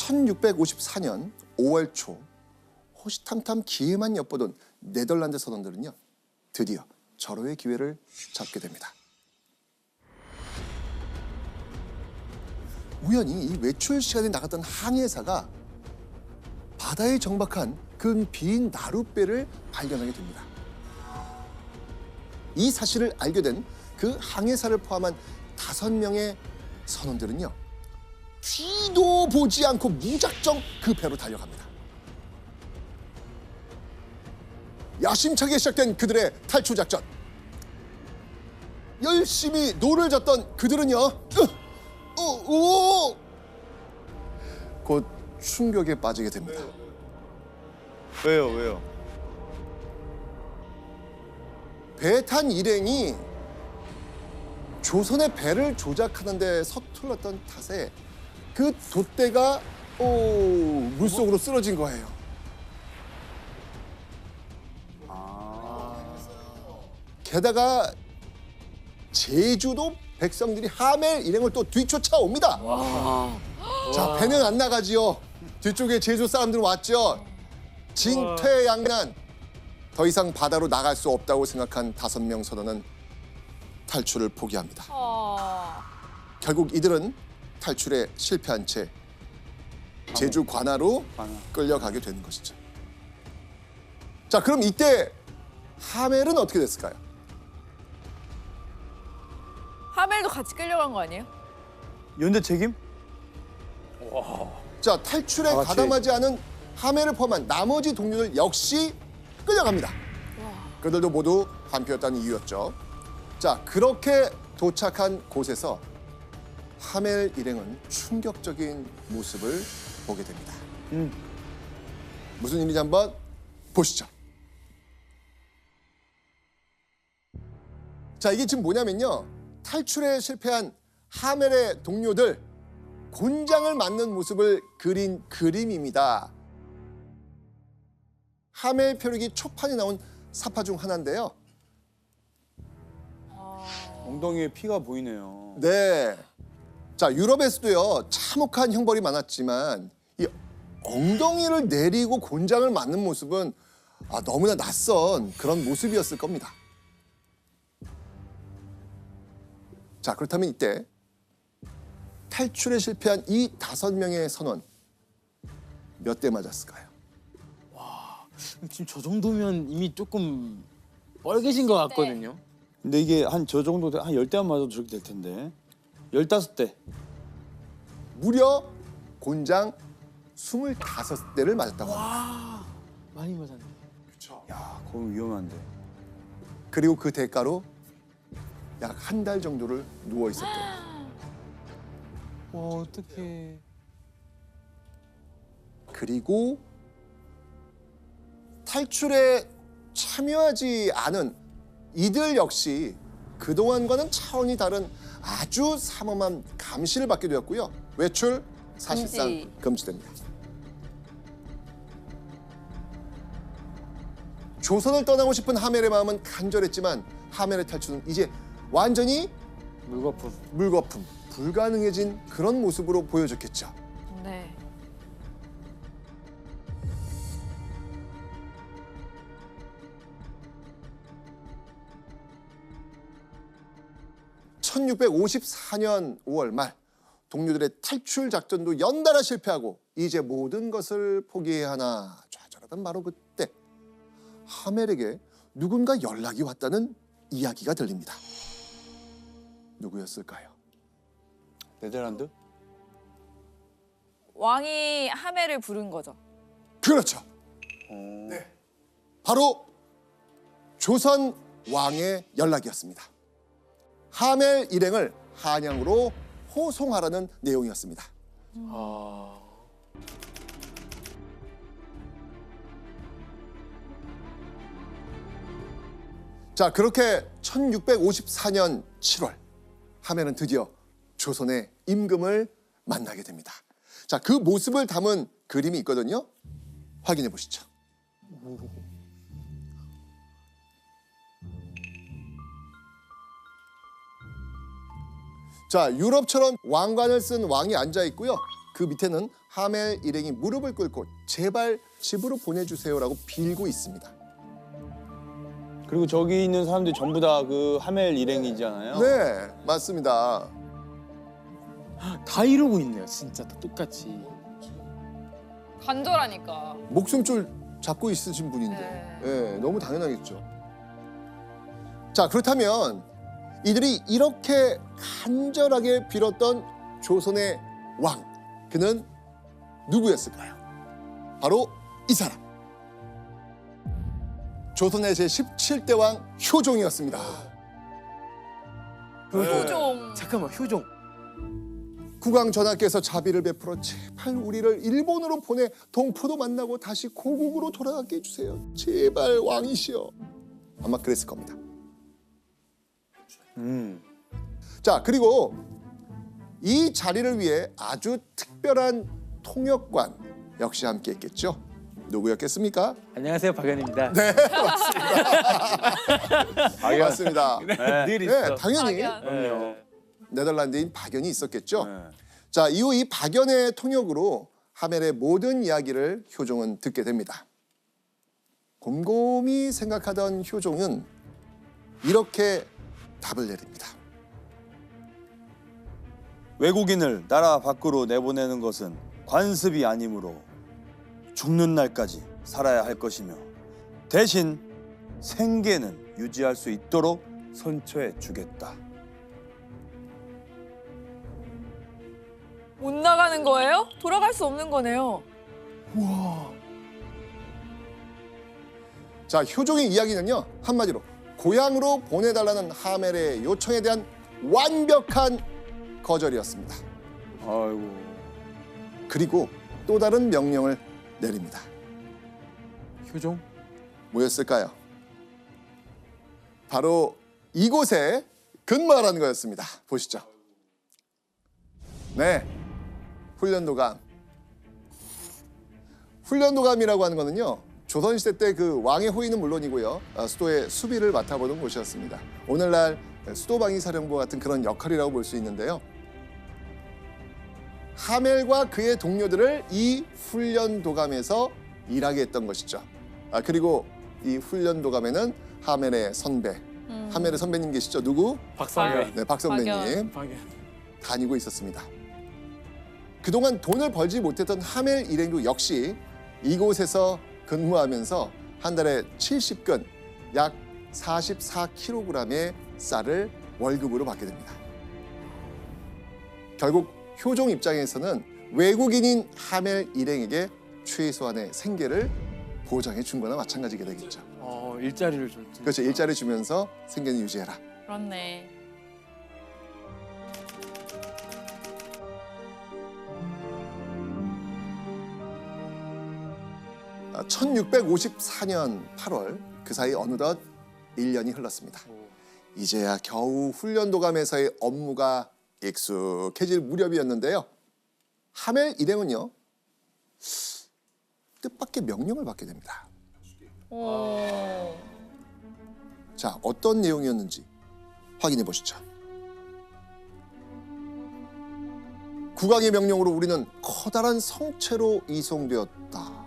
1654년 5월 초 호시탐탐 기회만 엿보던 네덜란드 선원들은요, 드디어 절호의 기회를 잡게 됩니다. 우연히 이 외출 시간에 나갔던 항해사가 바다에 정박한 그 빈 나룻배를 발견하게 됩니다. 이 사실을 알게 된 그 항해사를 포함한 5명의 선원들은요, 뒤도 보지 않고 무작정 그 배로 달려갑니다. 야심차게 시작된 그들의 탈출 작전. 열심히 노를 젓던 그들은요, 곧 충격에 빠지게 됩니다. 왜요? 배 탄 일행이 조선의 배를 조작하는 데 서툴렀던 탓에 그 돛대가 물속으로 쓰러진 거예요. 게다가 제주도 백성들이 하멜 일행을 또 뒤쫓아옵니다. 자, 배는 안 나가지요. 뒤쪽에 제주 사람들 왔죠. 진퇴양난. 더 이상 바다로 나갈 수 없다고 생각한 5명 선원은 탈출을 포기합니다. 결국 이들은 탈출에 실패한 채 제주 관하로 끌려가게 되는 것이죠. 자, 그럼 이때 하멜은 어떻게 됐을까요? 하멜도 같이 끌려간 거 아니에요? 연대 책임? 자, 탈출에 같이. 가담하지 않은 하멜을 포함한 나머지 동료들 역시 끌려갑니다. 그들도 모두 한표였다는 이유였죠. 자, 그렇게 도착한 곳에서 하멜 일행은 충격적인 모습을 보게 됩니다. 무슨 일인지 한번 보시죠. 자, 이게 지금 뭐냐면요, 탈출에 실패한 하멜의 동료들 곤장을 맞는 모습을 그린 그림입니다. 하멜 표류기 초판이 나온 사파 중 하나인데요. 엉덩이에 피가 보이네요. 네. 자, 유럽에서도요, 참혹한 형벌이 많았지만 이 엉덩이를 내리고 곤장을 맞는 모습은 너무나 낯선 그런 모습이었을 겁니다. 자, 그렇다면 이때 탈출에 실패한 이 5명의 선원 몇 대 맞았을까요? 지금 저 정도면 이미 조금 뻘개진 것 같거든요. 근데 이게 한 저 정도 한 10대만 맞아도 저렇게 될 텐데. 15대. 무려 곤장 25대를 맞았다고 합니다. 많이 맞았네. 야, 그건 위험한데. 그리고 그 대가로 약 한 달 정도를 누워 있었대요. 와, 어떡해. 그리고 탈출에 참여하지 않은 이들 역시 그동안과는 차원이 다른 아주 삼엄한 감시를 받게 되었고요. 외출 사실상 금지됩니다. 조선을 떠나고 싶은 하멜의 마음은 간절했지만 하멜의 탈출은 이제 완전히 물거품, 불가능해진 그런 모습으로 보여졌겠죠. 네. (1654년 5월) 말 동료들의 탈출 작전도 연달아 실패하고 이제 모든 것을 포기해야 하나 좌절하던 바로 그때 하멜에게 누군가 연락이 왔다는 이야기가 들립니다. 누구였을까요? 네덜란드? 왕이 하멜을 부른 거죠. 그렇죠. 네. 바로 조선 왕의 연락이었습니다. 하멜 일행을 한양으로 호송하라는 내용이었습니다. 자, 그렇게 1654년 7월 하멜은 드디어 조선의 임금을 만나게 됩니다. 자, 그 모습을 담은 그림이 있거든요. 확인해 보시죠. 자, 유럽처럼 왕관을 쓴 왕이 앉아 있고요. 그 밑에는 하멜 일행이 무릎을 꿇고 제발 집으로 보내주세요라고 빌고 있습니다. 그리고 저기 있는 사람들이 전부 다 그 하멜 일행이잖아요. 네, 맞습니다. 다 이러고 있네요. 진짜 다 똑같이. 간절하니까. 목숨줄 잡고 있으신 분인데 네. 예, 너무 당연하겠죠. 자, 그렇다면 이들이 이렇게 간절하게 빌었던 조선의 왕, 그는 누구였을까요? 바로 이 사람. 조선의 제17대 왕 효종이었습니다. 효종. 잠깐만 효종. 국왕 전하께서 자비를 베풀어 제발 우리를 일본으로 보내 동포도 만나고 다시 고국으로 돌아가게 해주세요. 제발 왕이시여. 아마 그랬을 겁니다. 자, 그리고 이 자리를 위해 아주 특별한 통역관 역시 함께했겠죠. 누구였겠습니까? 안녕하세요 박연입니다. 네, 맞습니다. 늘 네, 있어. 당연히 박연. 그럼요. 네덜란드인 박연이 있었겠죠. 네. 자, 이후 이 박연의 통역으로 하멜의 모든 이야기를 효종은 듣게 됩니다. 곰곰이 생각하던 효종은 이렇게 답을 내립니다. 외국인을 나라 밖으로 내보내는 것은 관습이 아니므로 죽는 날까지 살아야 할 것이며 대신 생계는 유지할 수 있도록 선처해 주겠다. 못 나가는 거예요? 돌아갈 수 없는 거네요. 자, 효종의 이야기는요, 한마디로 고향으로 보내달라는 하멜의 요청에 대한 완벽한 거절이었습니다. 아이고. 그리고 또 다른 명령을 내립니다. 효종? 뭐였을까요? 바로 이곳에 근무하라는 거였습니다. 보시죠. 네, 훈련도감. 훈련도감이라고 하는 거는요, 조선시대 때 그 왕의 호위는 물론이고요, 수도의 수비를 맡아보는 곳이었습니다. 오늘날 수도방위사령부 같은 그런 역할이라고 볼 수 있는데요. 하멜과 그의 동료들을 이 훈련도감에서 일하게 했던 것이죠. 그리고 이 훈련도감에는 하멜의 선배, 하멜의 선배님 계시죠? 누구? 박상현. 네, 박 선배님 박연. 박연. 다니고 있었습니다. 그동안 돈을 벌지 못했던 하멜 일행도 역시 이곳에서 근무하면서 한 달에 70근, 약 44kg의 쌀을 월급으로 받게 됩니다. 결국 효종 입장에서는 외국인인 하멜 일행에게 최소한의 생계를 보장해 준 거나 마찬가지게 되겠죠. 일자리를 좀. 그렇죠. 일자리 주면서 생계는 유지해라. 그렇네. 아, 1654년 8월 그 사이 어느덧 1년이 흘렀습니다. 이제야 겨우 훈련도감에서의 업무가 익숙해질 무렵이었는데요. 하멜 일행은요, 뜻밖의 명령을 받게 됩니다. 오. 자, 어떤 내용이었는지 확인해 보시죠. 국왕의 명령으로 우리는 커다란 성체로 이송되었다.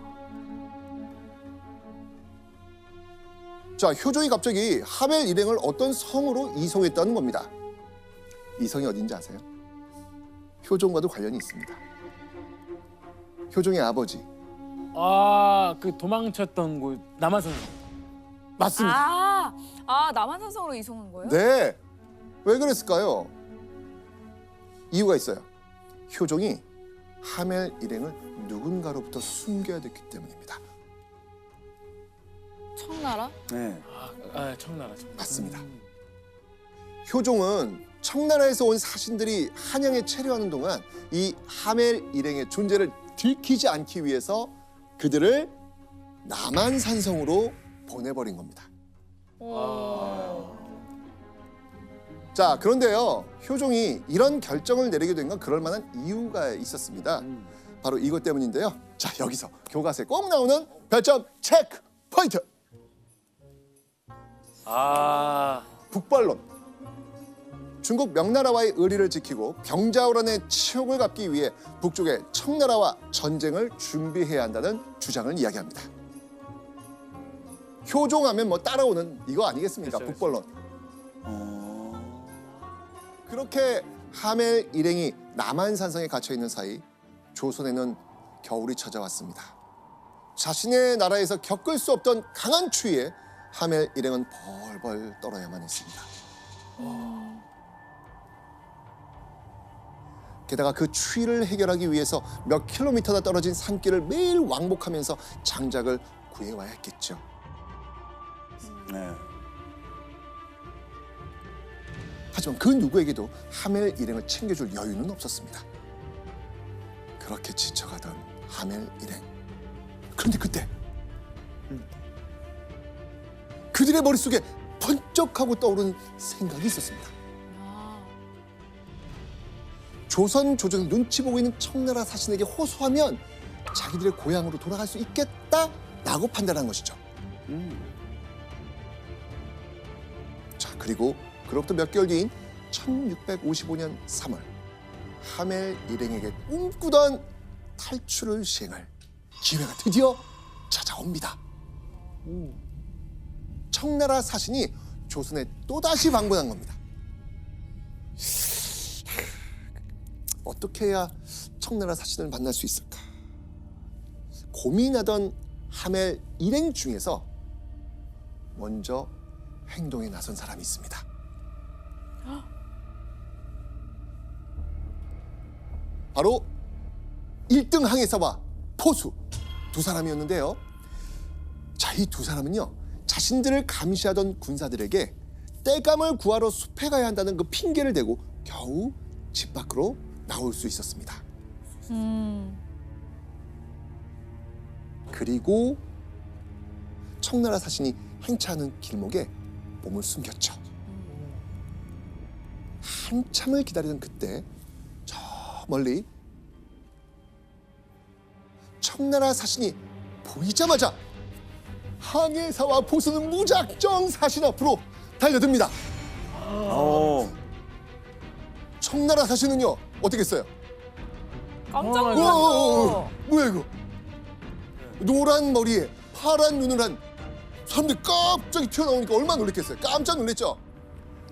자, 효종이 갑자기 하멜 일행을 어떤 성으로 이송했다는 겁니다. 이 성이 어딘지 아세요? 효종과도 관련이 있습니다. 효종의 아버지. 그 도망쳤던 곳 남한산. 맞습니다. 남한산성으로 이송한 거예요? 네. 왜 그랬을까요? 이유가 있어요. 효종이 하멜 일행을 누군가로부터 숨겨야 됐기 때문입니다. 청나라? 네. 청나라. 맞습니다. 효종은 청나라에서 온 사신들이 한양에 체류하는 동안 이 하멜 일행의 존재를 들키지 않기 위해서 그들을 남한산성으로 보내버린 겁니다. 자, 그런데요, 효종이 이런 결정을 내리게 된 건 그럴 만한 이유가 있었습니다. 바로 이것 때문인데요. 자, 여기서 교과서에 꼭 나오는 별점 체크 포인트. 북벌론. 중국 명나라와의 의리를 지키고 병자호란의 치욕을 갚기 위해 북쪽의 청나라와 전쟁을 준비해야 한다는 주장을 이야기합니다. 효종하면 뭐 따라오는 이거 아니겠습니까? 그쵸, 북벌론. 그렇게 하멜 일행이 남한산성에 갇혀 있는 사이 조선에는 겨울이 찾아왔습니다. 자신의 나라에서 겪을 수 없던 강한 추위에 하멜 일행은 벌벌 떨어야만 했습니다. 게다가 그 추위를 해결하기 위해서 몇 킬로미터나 떨어진 산길을 매일 왕복하면서 장작을 구해와야 했겠죠. 네. 하지만 그 누구에게도 하멜 일행을 챙겨줄 여유는 없었습니다. 그렇게 지쳐가던 하멜 일행. 그런데 그때 그들의 머릿속에 번쩍하고 떠오른 생각이 있었습니다. 조선 조정이 눈치 보고 있는 청나라 사신에게 호소하면 자기들의 고향으로 돌아갈 수 있겠다라고 판단한 것이죠. 자, 그리고 그로부터 몇 개월 뒤인 1655년 3월 하멜 일행에게 꿈꾸던 탈출을 시행할 기회가 드디어 찾아옵니다. 청나라 사신이 조선에 또다시 방문한 겁니다. 어떻게 해야 청나라 사신을 만날 수 있을까? 고민하던 하멜 일행 중에서 먼저 행동에 나선 사람이 있습니다. 바로 1등 항해사와 포수 두 사람이었는데요. 자, 이 두 사람은요, 자신들을 감시하던 군사들에게 땔감을 구하러 숲에 가야 한다는 그 핑계를 대고 겨우 집 밖으로 나올 수 있었습니다. 그리고 청나라 사신이 행차하는 길목에 몸을 숨겼죠. 한참을 기다리던 그때 저 멀리 청나라 사신이 보이자마자 항해사와 포수는 무작정 사신 앞으로 달려듭니다. 청나라 사신은요, 어떻게 했어요? 깜짝 우와, 놀랐어. 뭐야 이거? 노란 머리에 파란 눈을 한 사람들이 갑자기 튀어나오니까 얼마나 놀랬겠어요? 깜짝 놀랐죠?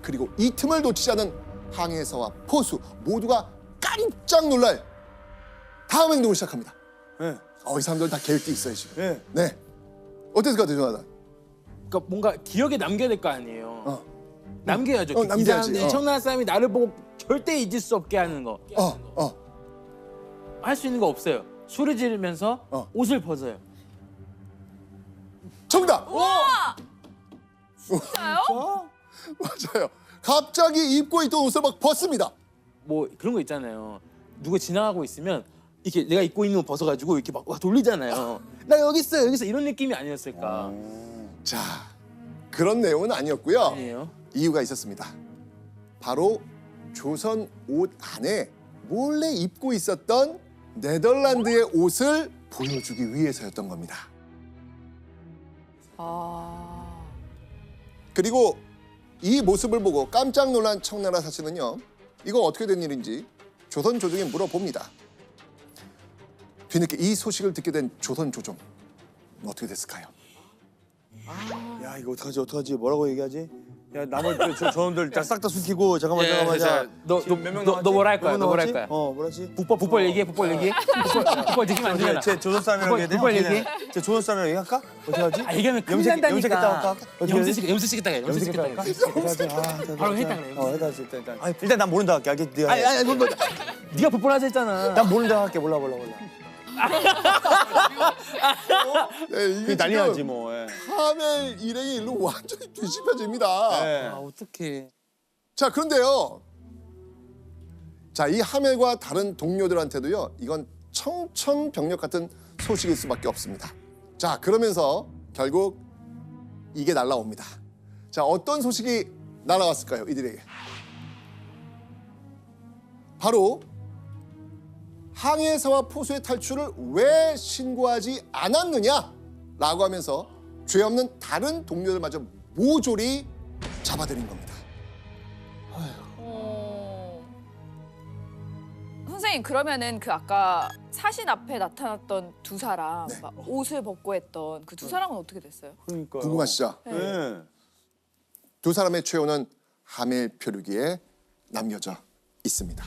그리고 이 틈을 놓치지 않은 항해사와 포수 모두가 깜짝 놀랄 다음 행동을 시작합니다. 네. 이 사람들 다 계획이 있어요 지금. 네. 네. 어땠을 것 같아요, 조나단? 그러니까 뭔가 기억에 남겨야 될 거 아니에요. 남겨야죠. 이 남겨야지. 사람들이 청나라 사람이 나를 보고 절대 잊을 수 없게 하는 거. 할 수 있는 거 없어요. 소리 지르면서 옷을 벗어요. 정답! 진짜요? 맞아요. 갑자기 입고 있던 옷을 막 벗습니다. 뭐 그런 거 있잖아요. 누가 지나가고 있으면 이렇게 내가 입고 있는 거 벗어가지고 이렇게 막 돌리잖아요. 나 여기 있어, 여기 있어, 이런 느낌이 아니었을까? 자, 그런 내용은 아니었고요. 아니에요. 이유가 있었습니다. 바로 조선 옷 안에 몰래 입고 있었던 네덜란드의 옷을 보여주기 위해서였던 겁니다. 그리고 이 모습을 보고 깜짝 놀란 청나라 사신은요, 이거 어떻게 된 일인지 조선 조정에 물어봅니다. 뒤늦게 이 소식을 듣게 된 조선 조정, 어떻게 됐을까요? 야, 이거 어떡하지? 뭐라고 얘기하지? 야, 나머지 저놈들 싹 다 숨기고 잠깐만. 너 뭐라 할 거야? 너 뭐라 할 거야? 뭐라지? 북벌 얘기해, 북벌 얘기해. 북벌 얘기하면 안 되잖아. 제 조선 사람이라고 해야 되나? 북벌 얘기. 제 조선 사람이라고 얘기할까? 어떻게 하지? 얘기하면 큰일 염색했다 난다니까. 할까? 어떻게 하지? 염색시켰다 해. 염색시켰다 해. 바로 했다 그래. 해다 일단. 일단 난 모른다 할게. 알겠지? 네가 해. 네가 북벌 하자 했잖아. 난 모른다 할게. 몰라. 네, 이게 그게 난리 지금 나지 뭐. 예. 하멜 일행의 일로 완전히 뒤집혀집니다. 예. 어떡해. 자, 그런데요. 자, 이 하멜과 다른 동료들한테도요, 이건 청천벽력 같은 소식일 수밖에 없습니다. 자, 그러면서 결국 이게 날라옵니다. 자, 어떤 소식이 날아왔을까요, 이들에게? 바로 항해사와 포수의 탈출을 왜 신고하지 않았느냐라고 하면서 죄 없는 다른 동료들마저 모조리 잡아들인 겁니다. 선생님 그러면은 그 아까 사신 앞에 나타났던 두 사람 네. 막 옷을 벗고 했던 그 두 사람은 어떻게 됐어요? 그러니까. 궁금하시죠? 네. 두 사람의 최후는 하멜 표류기에 남겨져 있습니다.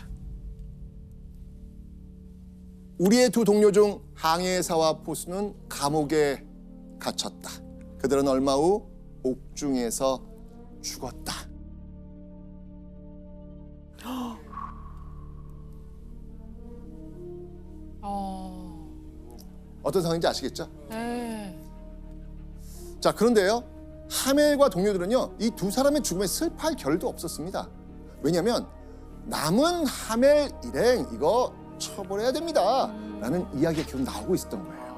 우리의 두 동료 중 항해사와 포수는 감옥에 갇혔다. 그들은 얼마 후 옥중에서 죽었다. 어떤 상황인지 아시겠죠? 네. 자, 그런데요. 하멜과 동료들은요. 이 두 사람의 죽음에 슬퍼할 겨를도 없었습니다. 왜냐하면 남은 하멜 일행 이거 처벌해야 됩니다. 라는 이야기가 계속 나오고 있었던 거예요.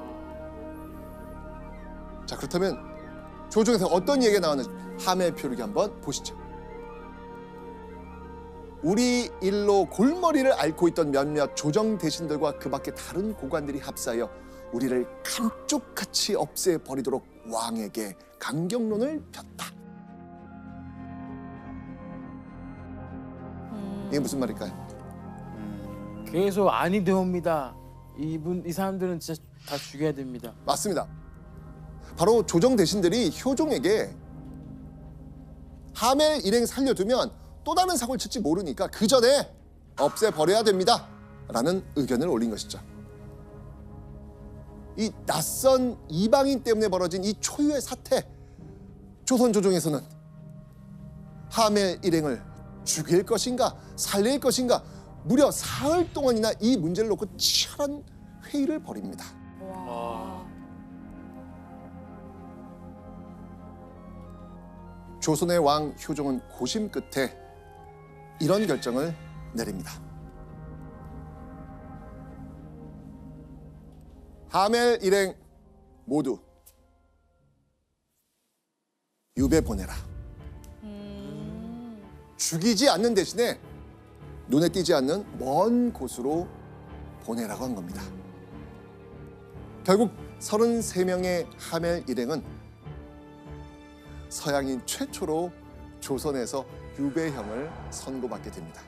자, 그렇다면 조중에서 어떤 얘기가 나왔는지 하멜 표류기 한번 보시죠. 우리 일로 골머리를 앓고 있던 몇몇 조정 대신들과 그 밖에 다른 고관들이 합사하여 우리를 감쪽같이 없애버리도록 왕에게 강경론을 폈다. 이게 무슨 말일까요? 계속 아니 되옵니다. 이 사람들은 진짜 다 죽여야 됩니다. 맞습니다. 바로 조정 대신들이 효종에게 하멜 일행 살려두면 또 다른 사고를 칠지 모르니까 그 전에 없애버려야 됩니다. 라는 의견을 올린 것이죠. 이 낯선 이방인 때문에 벌어진 이 초유의 사태, 조선 조정에서는 하멜 일행을 죽일 것인가 살릴 것인가 무려 사흘 동안이나 이 문제를 놓고 치열한 회의를 벌입니다. 와. 조선의 왕 효종은 고심 끝에 이런 결정을 내립니다. 하멜 일행 모두 유배 보내라. 죽이지 않는 대신에 눈에 띄지 않는 먼 곳으로 보내라고 한 겁니다. 결국 33명의 하멜 일행은 서양인 최초로 조선에서 유배형을 선고받게 됩니다.